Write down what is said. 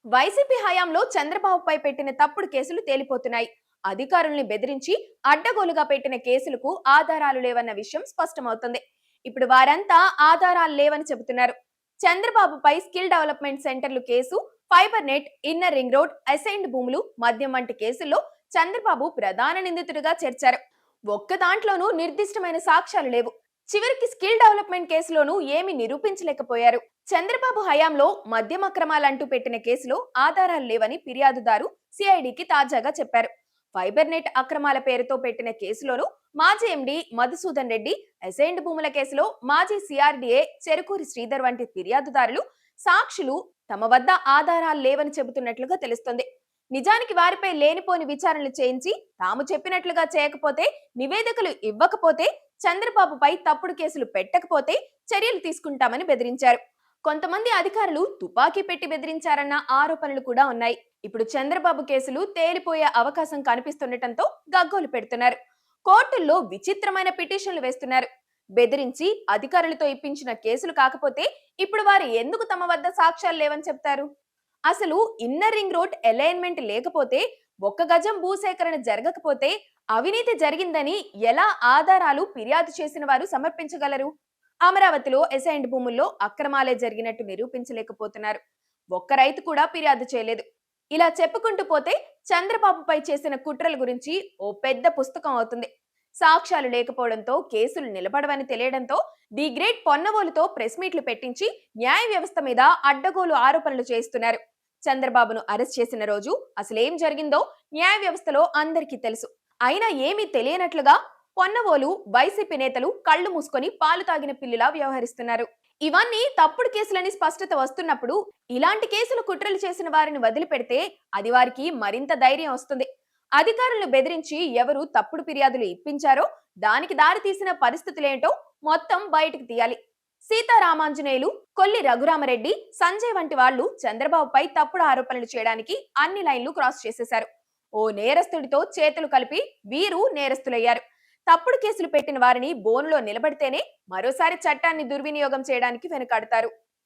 YCP హయాంలో చంద్రబాబుపై పెట్టిన తప్పుడు కేసులు తేలిపోతున్నాయి. అధికారుల్ని బెదిరించి అడ్డగోలుగా పెట్టిన కేసులకు ఆధారాలు లేవన్న విషయం స్పష్టమవుతుంది. ఇప్పుడు వారంతా ఆధారాలు లేవని చెబుతున్నారు. చంద్రబాబుపై స్కిల్ డెవలప్మెంట్ సెంటర్లు case, fibre net, inner ring road, assigned భూములు, మద్యం వంటి కేసుల్లో చంద్రబాబు ప్రధాన నిందితుడిగా చేర్చారు. ఒక్క దాంట్లోనూ నిర్దిష్టమైన సాక్ష్యాలు లేవు. చివరికి స్కిల్ డెవలప్మెంట్ కేసులోనూ ఏమీ నిరూపించలేకపోయారు. చంద్రబాబు హయాంలో మద్యం అక్రమాలంటూ పెట్టిన కేసులో ఆధారాలు లేవని ఫిర్యాదుదారు సిఐడికి తాజాగా చెప్పారు. ఫైబర్ నెట్ అక్రమాల పేరుతో పెట్టిన కేసులోనూ మాజీ ఎండీ మధుసూదన్ రెడ్డి, అసైన్డ్ భూముల కేసులో మాజీ సిఆర్డీఏ చెరుకూరి శ్రీధర్ వంటి ఫిర్యాదుదారులు, సాక్షులు తమ వద్ద ఆధారాలు లేవని చెబుతున్నట్లుగా తెలుస్తోంది. నిజానికి వారిపై లేనిపోని విచారణలు చేయించి తాము చెప్పినట్లుగా చేయకపోతే, నివేదికలు ఇవ్వకపోతే, చంద్రబాబుపై తప్పుడు కేసులు పెట్టకపోతే చర్యలు తీసుకుంటామని బెదిరించారు. కొంతమంది అధికారులు తుపాకీ పెట్టి బెదిరించారన్న ఆరోపణలు కూడా ఉన్నాయి. ఇప్పుడు చంద్రబాబు కేసులు తేలిపోయే అవకాశం కనిపిస్తుండటంతో గగ్గోలు పెడుతున్నారు. కోర్టుల్లో విచిత్రమైన పిటిషన్లు వేస్తున్నారు. బెదిరించి అధికారులతో ఇప్పించిన కేసులు కాకపోతే ఇప్పుడు వారు ఎందుకు తమ వద్ద సాక్ష్యాలు లేవని చెప్తారు? అసలు ఇన్నర్ రింగ్ రోడ్ అలైన్మెంట్ లేకపోతే, ఒక్క గజం భూసేకరణ జరగకపోతే అవినీతి జరిగిందని ఎలా ఆధారాలు ఫిర్యాదు చేసిన వారు సమర్పించగలరు? అమరావతిలో అసైన్డ్ భూముల్లో అక్రమాలే జరిగినట్టు నిరూపించలేకపోతున్నారు. ఒక్క రైతు కూడా ఫిర్యాదు చేయలేదు. ఇలా చెప్పుకుంటూ పోతే చంద్రబాబుపై చేసిన కుట్రల గురించి ఓ పెద్ద పుస్తకం అవుతుంది. సాక్ష్యాలు లేకపోవడంతో కేసులు నిలబడవని తెలియడంతో ది గ్రేట్ పొన్నవోలుతో ప్రెస్ మీట్లు పెట్టించి న్యాయ వ్యవస్థ మీద అడ్డగోలు ఆరోపణలు చేస్తున్నారు. చంద్రబాబును అరెస్ట్ చేసిన రోజు అసలేం జరిగిందో న్యాయ వ్యవస్థలో అందరికీ తెలుసు. అయినా ఏమీ తెలియనట్లుగా పొన్నవోలు వైసీపీ నేతలు కళ్లు మూసుకొని పాలు తాగిన పిల్లిలా వ్యవహరిస్తున్నారు. ఇవన్నీ తప్పుడు కేసులని స్పష్టత వస్తున్నప్పుడు ఇలాంటి కేసులు కుట్రలు చేసిన వారిని వదిలిపెడితే అది వారికి మరింత ధైర్యం వస్తుంది. అధికారులను బెదిరించి ఎవరు తప్పుడు ఫిర్యాదులు ఇప్పించారో, దానికి దారి తీసిన పరిస్థితులేంటో మొత్తం బయటకు తీయాలి. సీతారామాంజనేయులు, కొల్లి రఘురామరెడ్డి, సంజయ్ వంటి వాళ్లు చంద్రబాబుపై తప్పుడు ఆరోపణలు చేయడానికి అన్ని లైన్లు క్రాస్ చేసేశారు. ఓ నేరస్తుడితో చేతులు కలిపి వీరు నేరస్తులయ్యారు. తప్పుడు కేసులు పెట్టిన వారిని బోనులో నిలబడితేనే మరోసారి చట్టాన్ని దుర్వినియోగం చేయడానికి వెనుకాడతారు.